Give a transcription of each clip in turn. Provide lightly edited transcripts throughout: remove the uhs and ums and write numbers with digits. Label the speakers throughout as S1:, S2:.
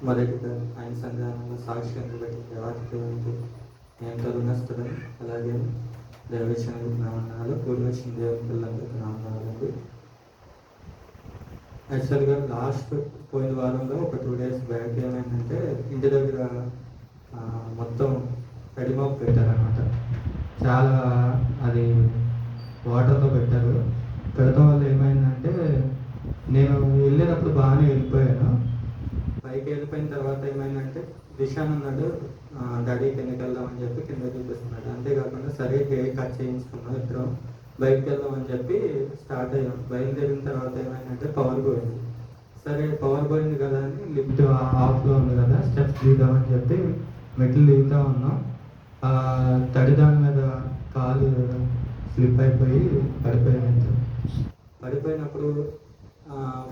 S1: మొదటిగా ఆయన సంధానంలో సాక్ష్యాన్ని బట్టి దేవాతి దేవునికి ఎంతో రుణస్తులని, అలాగే దైవచనులకు నామన్నాలు, కూడి వచ్చిన దేవుని పిల్లలందరికీ నామన్నాలండి. యాక్చువల్గా లాస్ట్ పోయిన వారంలో ఒక 2 days బ్యాక్ ఏమైందంటే ఇంటి దగ్గర మొత్తం తడిమాపు పెట్టారనమాట. చాలా అది వాటర్లో పెట్టారు. పెడతాం వల్ల ఏమైందంటే నేను వెళ్ళేటప్పుడు బాగానే వెళ్ళిపోయాను. పైకి వెళ్ళిపోయిన తర్వాత ఏమైందంటే దిశాన్ అన్నాడు, డాడీ కిందకి వెళ్దామని చెప్పి కింద చూపిస్తున్నాడు. అంతేకాకుండా సరే కేక్ కట్ చేయించుకున్నాం, ఇద్దరం బయటకు వెళ్దామని చెప్పి స్టార్ట్ అయ్యాం. బయలుదేరిన తర్వాత ఏమైందంటే పవర్ పోయింది. సరే పవర్ పోయింది కదా అని లిఫ్ట్ ఆఫ్లో ఉంది కదా, స్టెప్స్ దిగుదామని చెప్పి మెట్లు దిగుతూ ఉన్నాం. తడి దాని మీద కాలు స్లిప్ అయిపోయి పడిపోయాను. పడిపోయినప్పుడు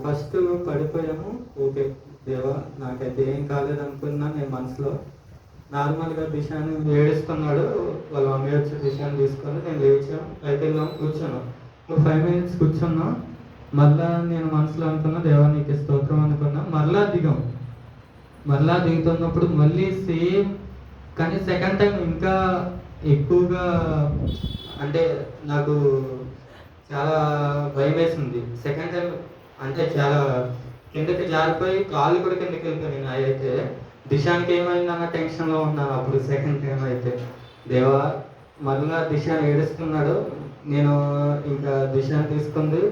S1: ఫస్ట్ పడిపోయాము, ఓకే దేవా నాకైతే ఏం కాలేదనుకున్నా నేను మనసులో. నార్మల్గా దిశాన్ని ఏడుస్తున్నాడు, వాళ్ళ మమ్మీ వచ్చి దిశాన్ని తీసుకొని నేను లేచాం, పైకి వెళ్ళాం, కూర్చున్నాం. 5 minutes కూర్చున్నాం. మళ్ళా నేను మనసులో అనుకున్నా దేవా నీకు స్తోత్రం అనుకున్నా. మళ్ళా దిగుతున్నప్పుడు మళ్ళీ సేమ్, కానీ సెకండ్ టైం ఇంకా ఎక్కువగా, అంటే నాకు చాలా భయం వేసింది. సెకండ్ టైం అంటే చాలా కిందకి జారిపోయి కాళ్ళు కూడా కిందకి వెళ్ళిపోయాను. అయితే దిశానికి ఏమైందన్న టెన్షన్లో ఉన్నాను అప్పుడు. సెకండ్ టైం అయితే దేవా మళ్ళా దిశాన్ని ఏడుస్తున్నాడు. నేను ఇంకా దిశాన్ని తీసుకుంది,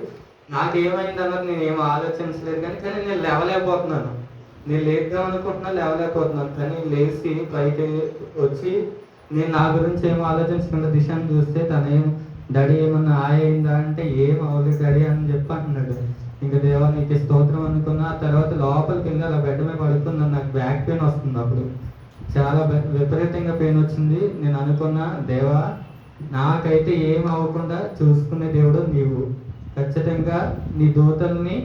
S1: నాకేమైంది అన్నది నేను ఏం ఆలోచించలేదు. కానీ నేను లేవలేకపోతున్నాను. నేను లేద్దాం అనుకుంటున్నా, లేవలేకపోతున్నాను. కానీ లేచి పైకి వచ్చి నేను నా గురించి ఏం ఆలోచించకుండా దిశాన్ని చూస్తే తనేం డాడీ ఏమన్నా అయిందా అంటే ఏం అవ్వలేదు డాడీ అని చెప్పి అంటున్నాడు. ఇంకా దేవా నీకు స్తోత్రం అనుకున్నా. ఆ తర్వాత లోపలికి వెళ్ళి అలా బెడ్ మీద పడుకున్నాను. నాకు బ్యాక్ పెయిన్ వస్తుంది అప్పుడు, చాలా విపరీతంగా పెయిన్ వచ్చింది. నేను అనుకున్నా దేవా నాకైతే ఏం అవ్వకుండా చూసుకునే దేవుడు నీవు, ఖచ్చితంగా నీ దూతల్ని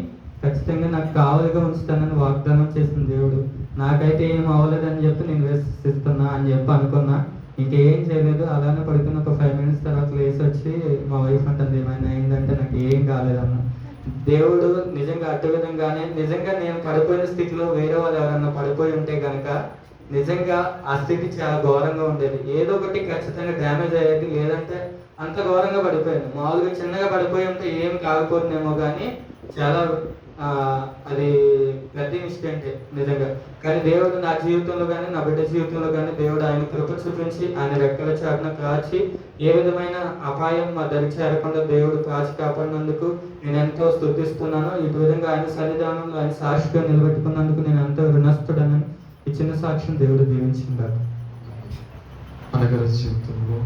S1: ఖచ్చితంగా నాకు కావలిగా ఉంచుతానని వాగ్దానం చేసిన దేవుడు. నాకైతే ఏం అవ్వలేదని చెప్పి నేను విశ్వసిస్తున్నా అని చెప్పి అనుకున్నా. ఇంకేం చేయలేదు, అలానే పడుకున్న ఒక 5 minutes తర్వాత లేచి వచ్చి మా వైఫ్ అంటుంది ఏమైనా అయిందంటే నాకు ఏం కాలేదన్న. దేవుడు నిజంగా అటు విధంగానే, నిజంగా నేను పడిపోయిన స్థితిలో వేరే వాళ్ళు ఎవరన్నా పడిపోయి ఉంటే కనుక నిజంగా ఆ స్థితి చాలా ఘోరంగా ఉండేది. ఏదో ఒకటి ఖచ్చితంగా డ్యామేజ్ అయ్యేది, లేదంటే అంత ఘోరంగా పడిపోయాను. మామూలుగా చిన్నగా పడిపోయి ఉంటే ఏం కాకపోతుందేమో, కానీ చాలా అది పెద్ద ఇన్సిడెంట్ నిజంగా. కానీ దేవుడు నా జీవితంలో కానీ నా బిడ్డ జీవితంలో కానీ దేవుడు ఆయన కృప చూపించి ఆయన రెక్కల చాటున కాచి ఏ విధమైన అపాయం మా దరి చేరకుండా దేవుడు కాచి కాపాడినందుకు నేను ఎంతో స్తుతిస్తున్నాను. ఇటు విధంగా ఆయన సన్నిధానంలో ఆయన సాక్షిగా నిలబెట్టుకున్నందుకు నేను ఎంతో రుణస్తుడనని ఈ చిన్న సాక్ష్యం దేవుడు దీవించిందాడు.
S2: మన జీవితంలో